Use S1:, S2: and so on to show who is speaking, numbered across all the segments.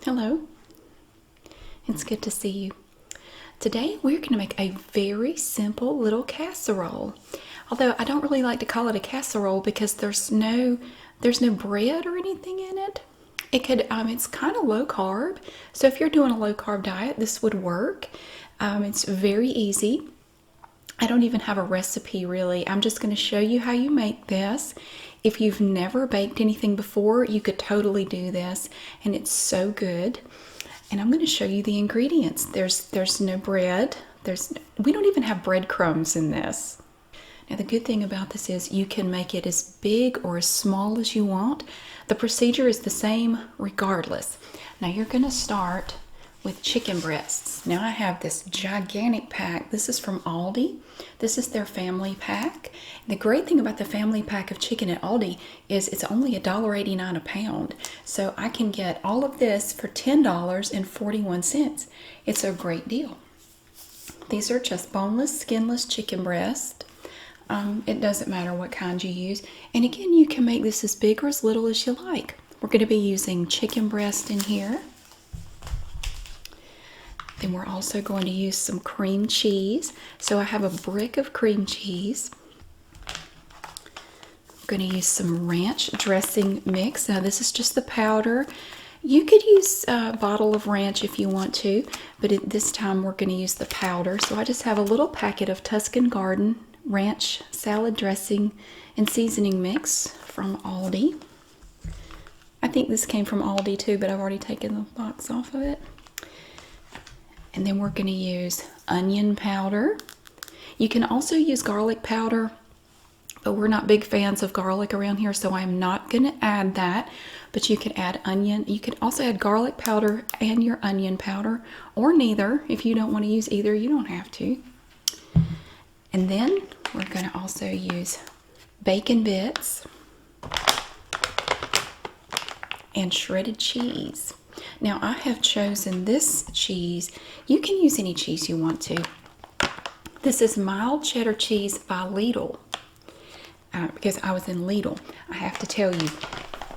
S1: Hello, it's good to see you. Today we're going to make a very simple little casserole. Although I don't really like to call it a casserole because there's no bread or anything in it. It's kind of low carb. So if you're doing a low carb diet, this would work. It's very easy. I don't even have a recipe really. I'm just going to show you how you make this. If you've never baked anything before, you could totally do this, and it's so good. And I'm going to show you the ingredients. There's no bread. We don't even have breadcrumbs in this. Now the good thing about this is you can make it as big or as small as you want. The procedure is the same regardless. Now you're going to start with chicken breasts. Now I have this gigantic pack. This is from Aldi. This is their family pack. The great thing about the family pack of chicken at Aldi is it's only $1.89 a pound. So I can get all of this for $10.41. It's a great deal. These are just boneless, skinless chicken breast. It doesn't matter what kind you use. And again, you can make this as big or as little as you like. We're going to be using chicken breast in here. Then we're also going to use some cream cheese. So I have a brick of cream cheese. I'm going to use some ranch dressing mix. Now this is just the powder. You could use a bottle of ranch if you want to, but this time we're going to use the powder. So I just have a little packet of Tuscan Garden ranch salad dressing and seasoning mix from Aldi. I think this came from Aldi too, but I've already taken the box off of it. And then we're going to use onion powder. You can also use garlic powder, but we're not big fans of garlic around here, so I'm not going to add that. But you could add onion. You could also add garlic powder and your onion powder, or neither. If you don't want to use either, you don't have to. And then we're going to also use bacon bits and shredded cheese. Now I have chosen this cheese. You can use any cheese you want to. This is mild cheddar cheese by Lidl. Because I was in Lidl. I have to tell you,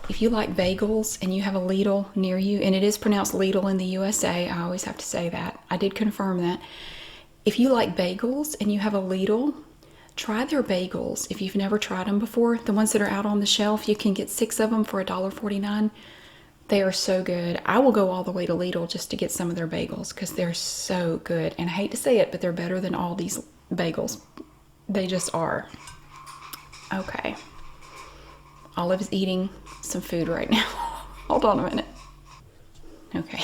S1: if you like bagels and you have a Lidl near you, and it is pronounced Lidl in the USA, I always have to say that. I did confirm that. If you like bagels and you have a Lidl, try their bagels. If you've never tried them before, the ones that are out on the shelf, you can get 6 of them for $1.49. They are so good. I will go all the way to Lidl just to get some of their bagels because they're so good. And I hate to say it, but they're better than all these bagels. They just are. Okay. Olive is eating some food right now. Hold on a minute. Okay.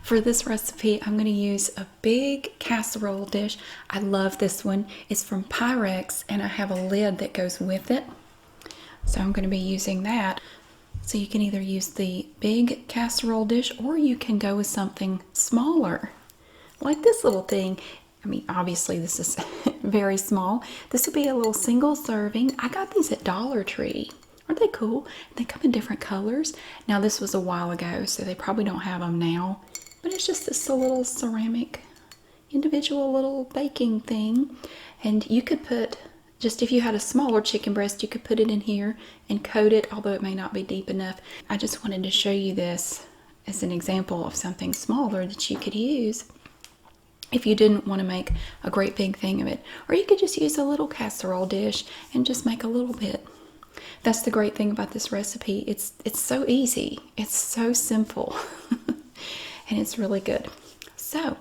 S1: For this recipe, I'm going to use a big casserole dish. I love this one. It's from Pyrex, and I have a lid that goes with it. So I'm going to be using that. So you can either use the big casserole dish, or you can go with something smaller, like this little thing. I mean, obviously this is very small. This would be a little single serving. I got these at Dollar Tree. Aren't they cool? They come in different colors. Now this was a while ago, so they probably don't have them now. But it's just this little ceramic, individual little baking thing. And you could put, just if you had a smaller chicken breast, you could put it in here and coat it, although it may not be deep enough. I just wanted to show you this as an example of something smaller that you could use if you didn't want to make a great big thing of it. Or you could just use a little casserole dish and just make a little bit. That's the great thing about this recipe. It's so easy. It's so simple. And it's really good. So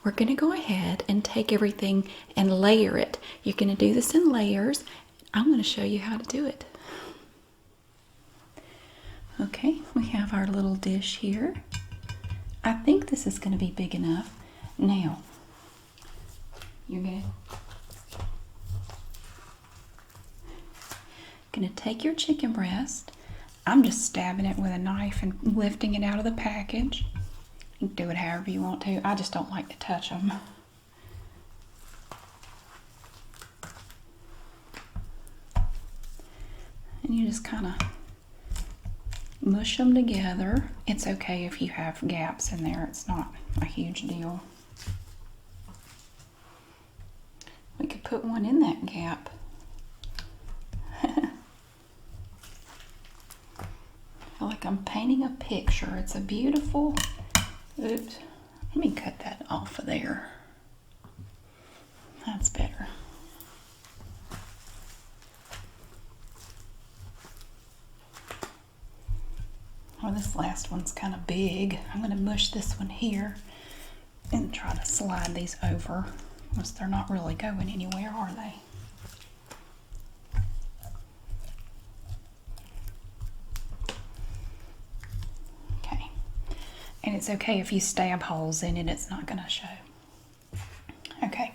S1: we're going to go ahead and take everything and layer it. You're going to do this in layers. I'm going to show you how to do it. Okay, we have our little dish here. I think this is going to be big enough. Now, you're going to take your chicken breast. I'm just stabbing it with a knife and lifting it out of the package. You can do it however you want to. I just don't like to touch them. And you just kind of mush them together. It's okay if you have gaps in there. It's not a huge deal. We could put one in that gap. feel like I'm painting a picture. It's a beautiful, oops, let me cut that off of there. That's better. Well, this last one's kind of big. I'm going to mush this one here and try to slide these over, because they're not really going anywhere, are they? Okay. And it's okay if you stab holes in it, it's not going to show. Okay,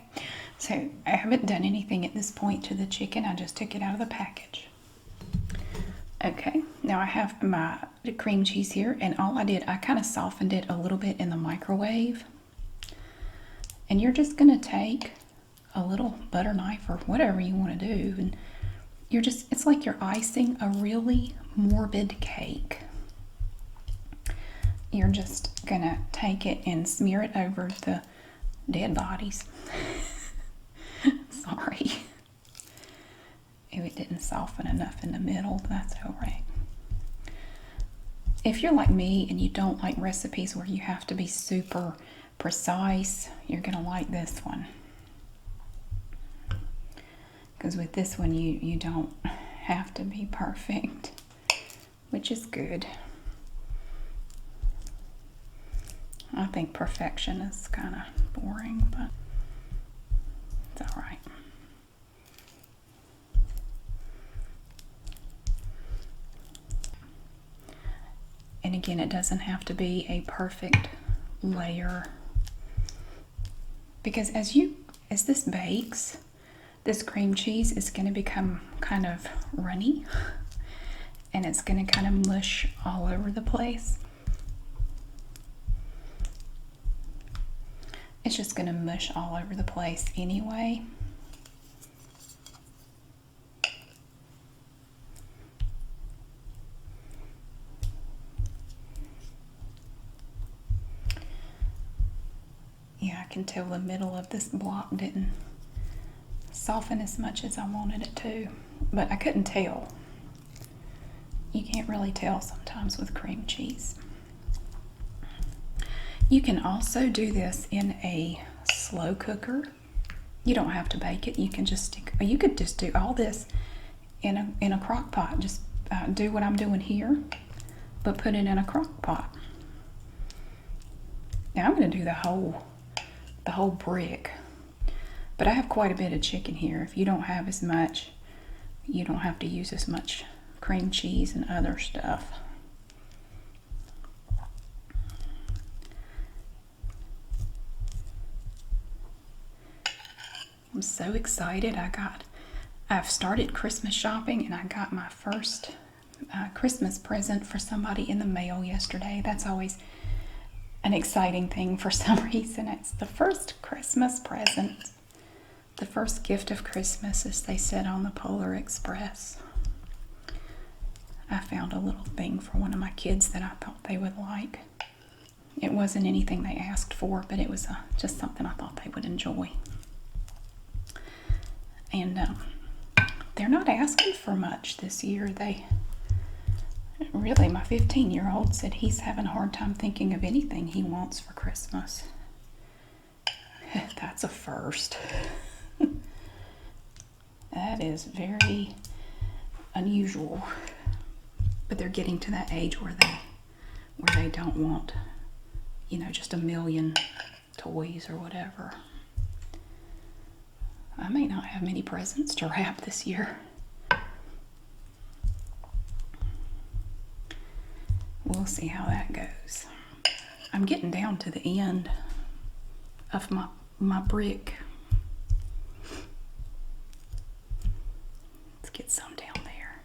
S1: so I haven't done anything at this point to the chicken. I just took it out of the package. Okay, now I have my cream cheese here, and all I did, I kind of softened it a little bit in the microwave. And you're just going to take a little butter knife or whatever you want to do, and you're just, it's like you're icing a really morbid cake. You're just going to take it and smear it over the dead bodies. Sorry. If it didn't soften enough in the middle, that's alright. If you're like me and you don't like recipes where you have to be super precise, you're going to like this one. Because with this one, you don't have to be perfect, which is good. I think perfection is kind of boring, but it's alright. And again, it doesn't have to be a perfect layer, because as this bakes, this cream cheese is going to become kind of runny, and it's going to kind of mush all over the place. It's just going to mush all over the place anyway. Yeah, I can tell the middle of this block didn't soften as much as I wanted it to, but I couldn't tell. You can't really tell sometimes with cream cheese. You can also do this in a slow cooker. You don't have to bake it. You can just stick, you could just do all this in a crock pot. Just do what I'm doing here, but put it in a crock pot. Now I'm going to do the whole brick, but I have quite a bit of chicken here. If you don't have as much, you don't have to use as much cream cheese and other stuff. I'm so excited. I've started Christmas shopping, and I got my first Christmas present for somebody in the mail yesterday. That's always an exciting thing for some reason. It's the first Christmas present. The first gift of Christmas, as they said on the Polar Express. I found a little thing for one of my kids that I thought they would like. It wasn't anything they asked for, but it was just something I thought they would enjoy. And they're not asking for much this year. Really, my 15-year-old said he's having a hard time thinking of anything he wants for Christmas. That's a first. That is very unusual. But they're getting to that age where they don't want, just a million toys or whatever. I may not have many presents to wrap this year. We'll see how that goes. I'm getting down to the end of my brick. Let's get some down there.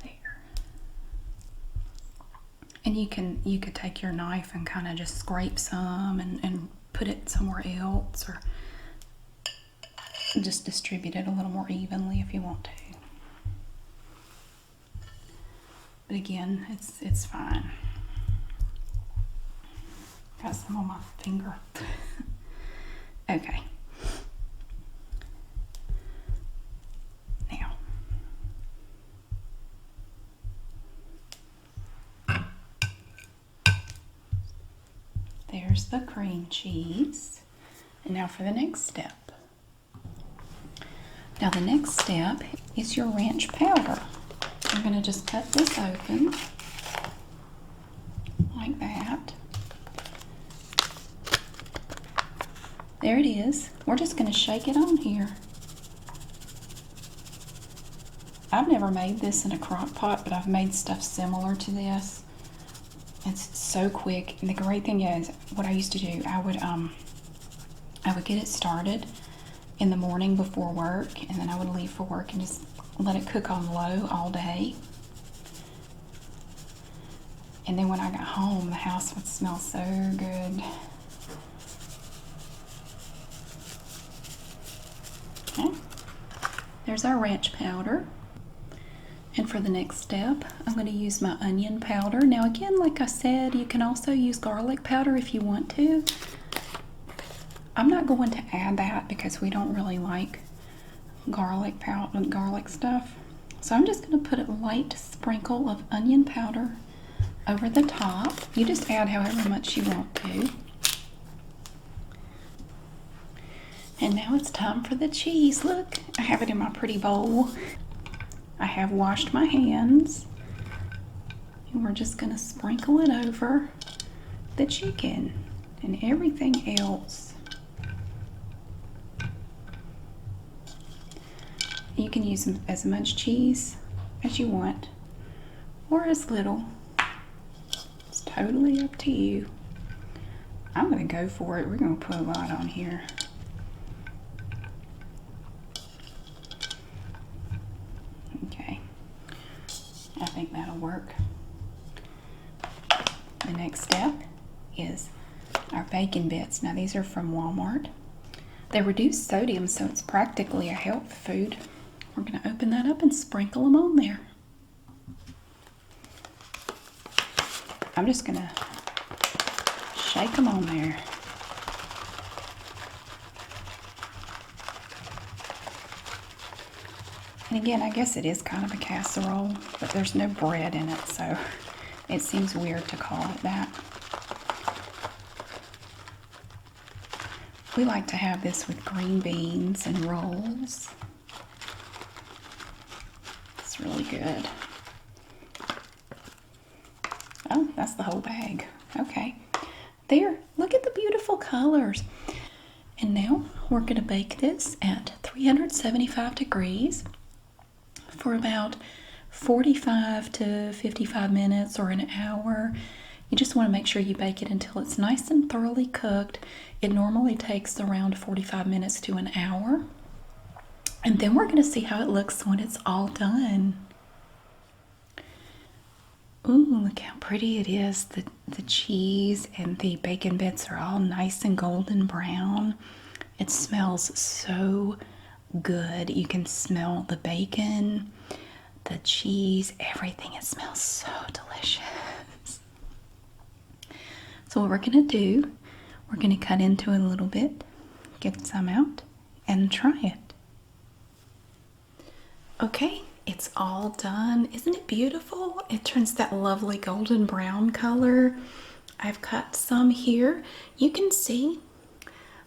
S1: There. And you could take your knife and kind of just scrape some and put it somewhere else, or just distribute it a little more evenly if you want to. But again, it's fine. Got some on my finger. Okay. there's the cream cheese. And now for the next step. Now the next step is your ranch powder. I'm going to just cut this open like that. There it is. We're just going to shake it on here. I've never made this in a crock pot, but I've made stuff similar to this. It's so quick. And the great thing is, what I used to do, I would get it started in the morning before work, and then I would leave for work and just let it cook on low all day. And then when I got home, the house would smell so good. Okay, there's our ranch powder. And for the next step, I'm going to use my onion powder. Now again, like I said, you can also use garlic powder if you want to. I'm not going to add that because we don't really like garlic powder, garlic stuff. So I'm just going to put a light sprinkle of onion powder over the top. You just add however much you want to. And now it's time for the cheese. Look, I have it in my pretty bowl. I have washed my hands. And we're just going to sprinkle it over the chicken and everything else. You can use as much cheese as you want, or as little. It's totally up to you. I'm going to go for it. We're going to put a lot on here. Okay, I think that'll work. The next step is our bacon bits. Now these are from Walmart. They reduce sodium, so it's practically a health food. We're going to open that up and sprinkle them on there. I'm just going to shake them on there. And again, I guess it is kind of a casserole, but there's no bread in it, so it seems weird to call it that. We like to have this with green beans and rolls. It's really good. Oh, that's the whole bag. Okay. There, look at the beautiful colors. And now we're going to bake this at 375 degrees for about 45 to 55 minutes or an hour. You just want to make sure you bake it until it's nice and thoroughly cooked. It normally takes around 45 minutes to an hour. And then we're going to see how it looks when it's all done. Ooh, look how pretty it is. The cheese and the bacon bits are all nice and golden brown. It smells so good. You can smell the bacon, the cheese, everything. It smells so delicious. So what we're going to do, we're going to cut into it a little bit, get some out, and try it. Okay, it's all done. Isn't it beautiful? It turns that lovely golden brown color. I've cut some here. You can see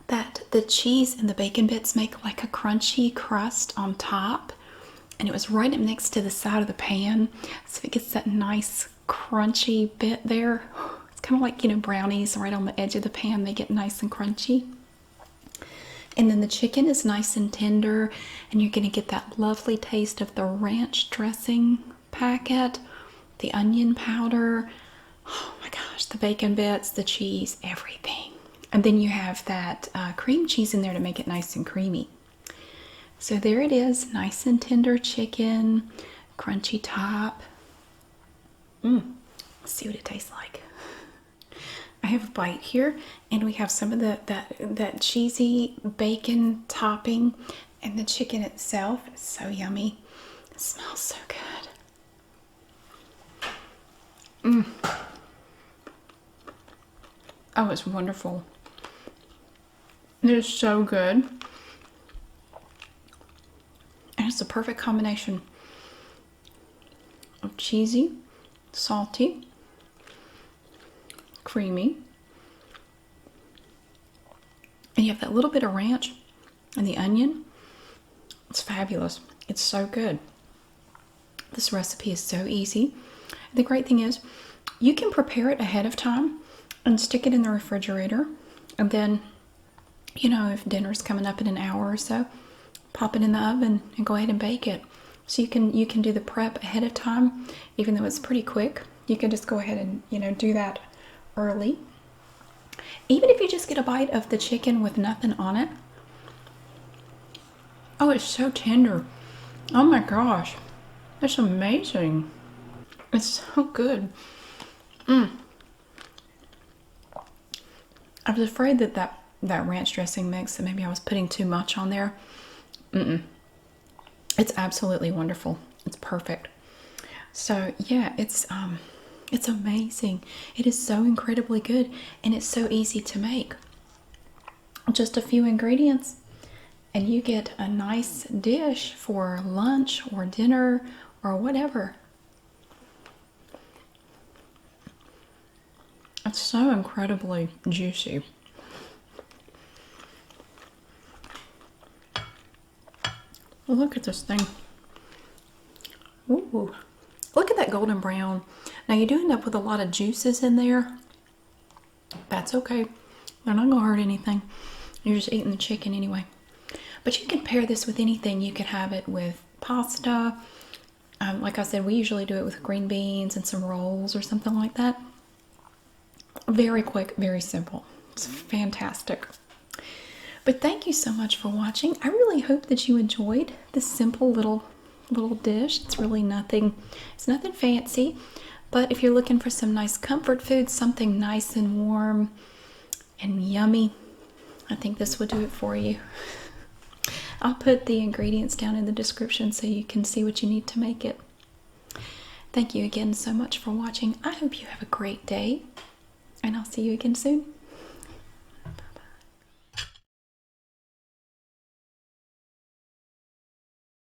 S1: that the cheese and the bacon bits make like a crunchy crust on top. And it was right up next to the side of the pan. So it gets that nice crunchy bit there. It's kind of like, you know, brownies right on the edge of the pan. They get nice and crunchy. And then the chicken is nice and tender, and you're going to get that lovely taste of the ranch dressing packet, the onion powder, oh my gosh, the bacon bits, the cheese, everything. And then you have that cream cheese in there to make it nice and creamy. So there it is, nice and tender chicken, crunchy top. Let's see what it tastes like. I have a bite here, and we have some of that cheesy bacon topping, and the chicken itself is so yummy. It smells so good. Oh, it's wonderful. It is so good. And it's a perfect combination of cheesy, salty, creamy, And you have that little bit of ranch and the onion. It's fabulous. It's so good. This recipe is so easy. The great thing is you can prepare it ahead of time and stick it in the refrigerator. And then, you know, if dinner's coming up in an hour or so, pop it in the oven and go ahead and bake it. So you can do the prep ahead of time, even though it's pretty quick. You can just go ahead and, you know, do that early. Even if you just get a bite of the chicken with nothing on it. Oh, it's so tender. Oh my gosh. It's amazing. It's so good. I was afraid that ranch dressing mix, that maybe I was putting too much on there. It's absolutely wonderful. It's perfect. So yeah, it's amazing. It is so incredibly good, and it's so easy to make. Just a few ingredients, and you get a nice dish for lunch or dinner or whatever. It's so incredibly juicy. Look at this thing. Ooh. Look at that golden brown. Now you do end up with a lot of juices in there. That's okay. They're not gonna hurt anything. You're just eating the chicken anyway. But you can pair this with anything. You could have it with pasta. Like I said, we usually do it with green beans and some rolls or something like that. Very quick, very simple. It's fantastic. But thank you so much for watching. I really hope that you enjoyed this simple little dish. It's really nothing, it's nothing fancy. But if you're looking for some nice comfort food, something nice and warm and yummy, I think this would do it for you. I'll put the ingredients down in the description so you can see what you need to make it. Thank you again so much for watching. I hope you have a great day, and I'll see you again soon.